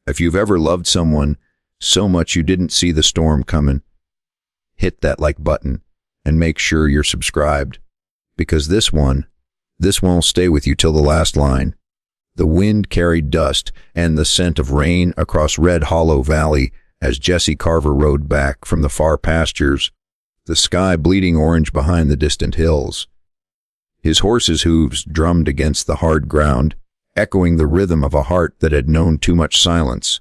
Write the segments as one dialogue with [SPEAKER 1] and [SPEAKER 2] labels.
[SPEAKER 1] If you've ever loved someone so much you didn't see the storm coming, hit that like button and make sure you're subscribed, because this one will stay with you till the last line. The wind carried dust and the scent of rain across Red Hollow Valley as Jesse Carver rode back from the far pastures, the sky bleeding orange behind the distant hills. His horse's hooves drummed against the hard ground, echoing the rhythm of a heart that had known too much silence.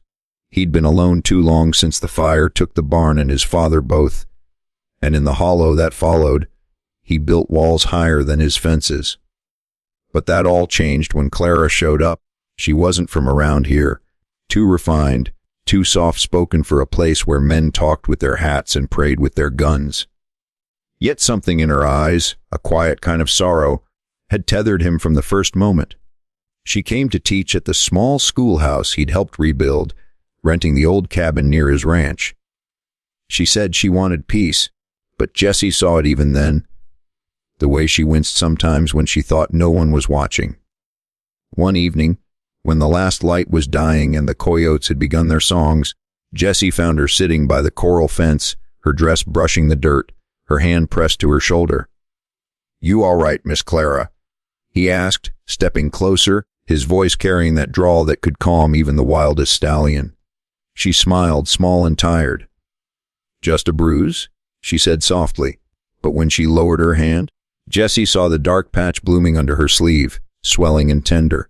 [SPEAKER 1] He'd been alone too long since the fire took the barn and his father both, and in the hollow that followed, he built walls higher than his fences. But that all changed when Clara showed up. She wasn't from around here, too refined, too soft-spoken for a place where men talked with their hats and prayed with their guns. Yet something in her eyes, a quiet kind of sorrow, had tethered him from the first moment. She came to teach at the small schoolhouse he'd helped rebuild, renting the old cabin near his ranch. She said she wanted peace, but Jesse saw it even then, the way she winced sometimes when she thought no one was watching. One evening, when the last light was dying and the coyotes had begun their songs, Jesse found her sitting by the coral fence, her dress brushing the dirt, her hand pressed to her shoulder. "You all right, Miss Clara?" he asked, stepping closer, his voice carrying that drawl that could calm even the wildest stallion. She smiled, small and tired. "Just a bruise?" she said softly, but when she lowered her hand, Jesse saw the dark patch blooming under her sleeve, swelling and tender.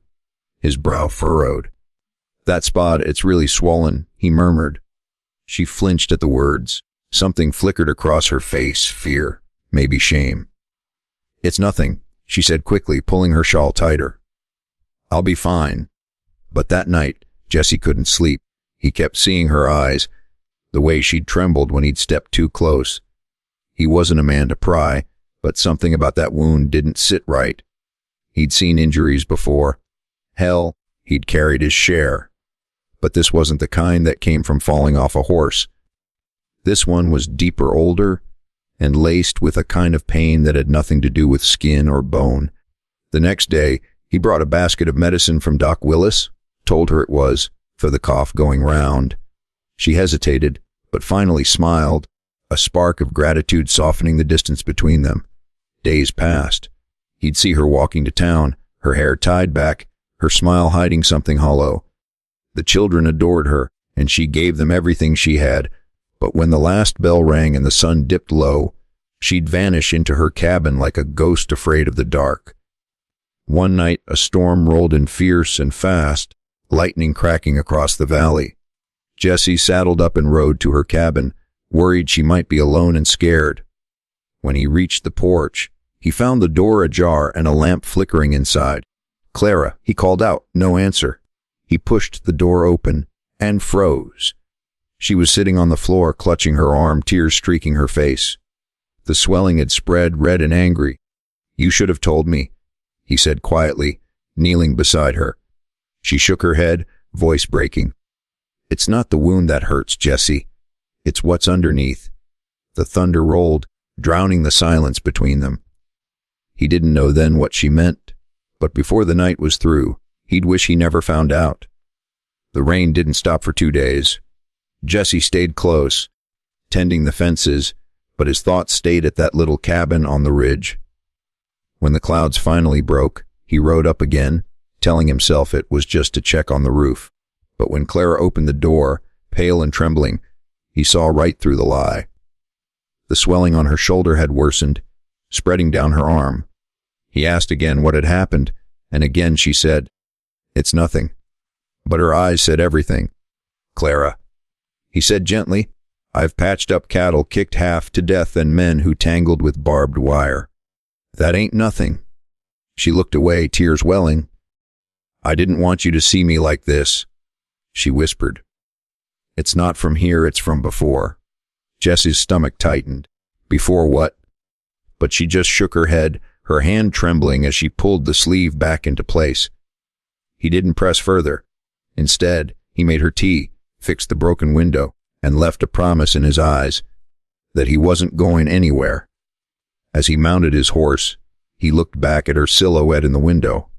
[SPEAKER 1] His brow furrowed. "That spot, it's really swollen," he murmured. She flinched at the words. Something flickered across her face, fear, maybe shame. "It's nothing," she said quickly, pulling her shawl tighter. "I'll be fine." But that night, Jesse couldn't sleep. He kept seeing her eyes, the way she'd trembled when he'd stepped too close. He wasn't a man to pry, but something about that wound didn't sit right. He'd seen injuries before. Hell, he'd carried his share. But this wasn't the kind that came from falling off a horse. This one was deeper, older, and laced with a kind of pain that had nothing to do with skin or bone. The next day, he brought a basket of medicine from Doc Willis, told her it was for the cough going round. She hesitated, but finally smiled, a spark of gratitude softening the distance between them. Days passed. He'd see her walking to town, her hair tied back, her smile hiding something hollow. The children adored her, and she gave them everything she had, but when the last bell rang and the sun dipped low, she'd vanish into her cabin like a ghost afraid of the dark. One night, a storm rolled in fierce and fast, lightning cracking across the valley. Jesse saddled up and rode to her cabin, worried she might be alone and scared. When he reached the porch, he found the door ajar and a lamp flickering inside. "Clara," he called out, no answer. He pushed the door open and froze. She was sitting on the floor, clutching her arm, tears streaking her face. The swelling had spread, red and angry. "You should have told me," he said quietly, kneeling beside her. She shook her head, voice breaking. "It's not the wound that hurts, Jesse. It's what's underneath." The thunder rolled, drowning the silence between them. He didn't know then what she meant, but before the night was through, he'd wish he never found out. The rain didn't stop for 2 days. Jesse stayed close, tending the fences, but his thoughts stayed at that little cabin on the ridge. When the clouds finally broke, he rode up again, telling himself it was just to check on the roof. But when Clara opened the door, pale and trembling, he saw right through the lie. The swelling on her shoulder had worsened, spreading down her arm. He asked again what had happened, and again she said, "It's nothing." But her eyes said everything. "Clara," he said gently, "I've patched up cattle kicked half to death and men who tangled with barbed wire. That ain't nothing." She looked away, tears welling. "I didn't want you to see me like this," she whispered. "It's not from here, it's from before." Jesse's stomach tightened. Before what? But she just shook her head, her hand trembling as she pulled the sleeve back into place. He didn't press further. Instead, he made her tea, fixed the broken window, and left a promise in his eyes that he wasn't going anywhere. As he mounted his horse, he looked back at her silhouette in the window.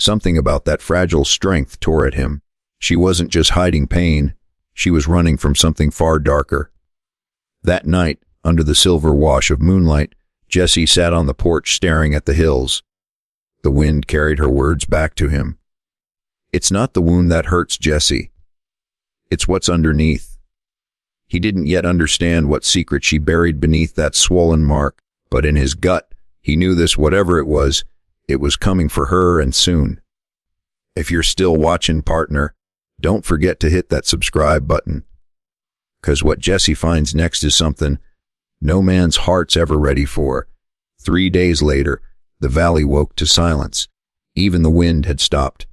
[SPEAKER 1] Something about that fragile strength tore at him. She wasn't just hiding pain, she was running from something far darker. That night, under the silver wash of moonlight, Jessie sat on the porch staring at the hills. The wind carried her words back to him. It's not the wound that hurts, Jessie. It's what's underneath. He didn't yet understand what secret she buried beneath that swollen mark, but in his gut, he knew this, whatever it was coming for her, and soon. If you're still watching, partner, don't forget to hit that subscribe button. 'Cause what Jessie finds next is something no man's heart's ever ready for. 3 days later, the valley woke to silence. Even the wind had stopped.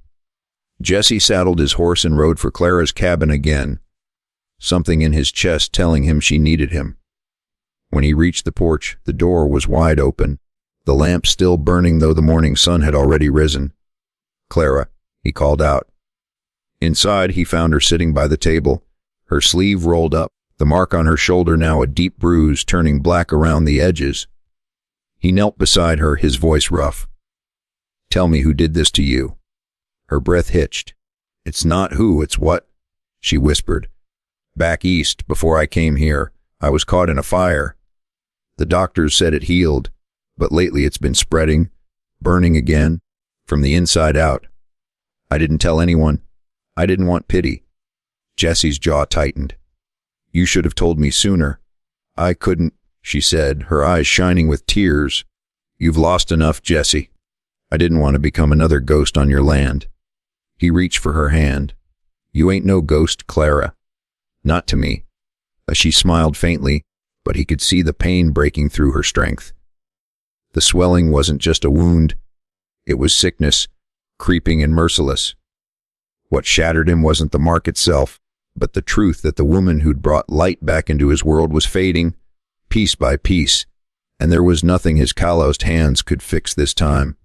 [SPEAKER 1] Jessie saddled his horse and rode for Clara's cabin again, something in his chest telling him she needed him. When he reached the porch, the door was wide open, the lamp still burning though the morning sun had already risen. "Clara," he called out. Inside, he found her sitting by the table, her sleeve rolled up, the mark on her shoulder now a deep bruise turning black around the edges. He knelt beside her, his voice rough. "Tell me who did this to you." Her breath hitched. "It's not who, it's what," she whispered. "Back east, before I came here, I was caught in a fire. The doctors said it healed, but lately it's been spreading, burning again, from the inside out. I didn't tell anyone. I didn't want pity." Jessie's jaw tightened. "You should have told me sooner." "I couldn't," she said, her eyes shining with tears. "You've lost enough, Jessie. I didn't want to become another ghost on your land." He reached for her hand. "You ain't no ghost, Clara. Not to me." She smiled faintly, but he could see the pain breaking through her strength. The swelling wasn't just a wound. It was sickness, creeping and merciless. What shattered him wasn't the mark itself, but the truth that the woman who'd brought light back into his world was fading, piece by piece, and there was nothing his calloused hands could fix this time.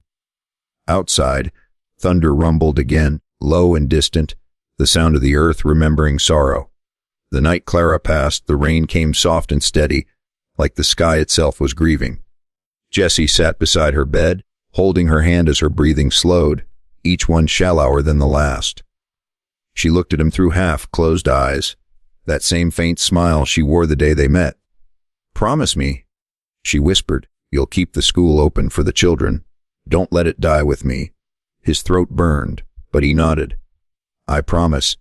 [SPEAKER 1] Outside, thunder rumbled again, low and distant, the sound of the earth remembering sorrow. The night Clara passed, the rain came soft and steady, like the sky itself was grieving. Jessie sat beside her bed, holding her hand as her breathing slowed, each one shallower than the last. She looked at him through half-closed eyes, that same faint smile she wore the day they met. "Promise me," she whispered, "you'll keep the school open for the children. Don't let it die with me." His throat burned, but he nodded. "I promise."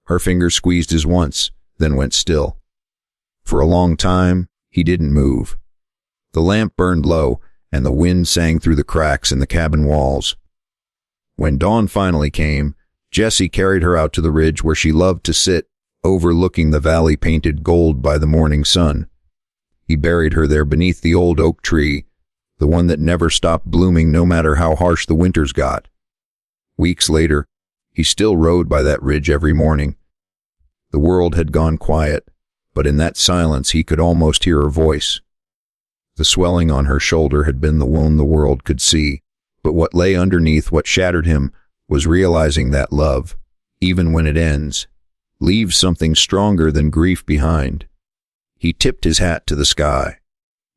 [SPEAKER 1] Her fingers squeezed his once, then went still. For a long time, he didn't move. The lamp burned low, and the wind sang through the cracks in the cabin walls. When dawn finally came, Jessie carried her out to the ridge where she loved to sit, overlooking the valley painted gold by the morning sun. He buried her there beneath the old oak tree, the one that never stopped blooming no matter how harsh the winters got. Weeks later, he still rode by that ridge every morning. The world had gone quiet, but in that silence he could almost hear her voice. The swelling on her shoulder had been the wound the world could see, but what lay underneath, what shattered him, was realizing that love, even when it ends, leaves something stronger than grief behind. He tipped his hat to the sky.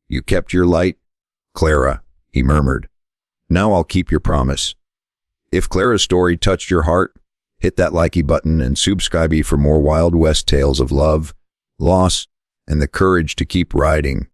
[SPEAKER 1] "You kept your light, Clara," he murmured. "Now I'll keep your promise." If Clara's story touched your heart, hit that likey button and subscribe for more Wild West tales of love, loss, and the courage to keep riding.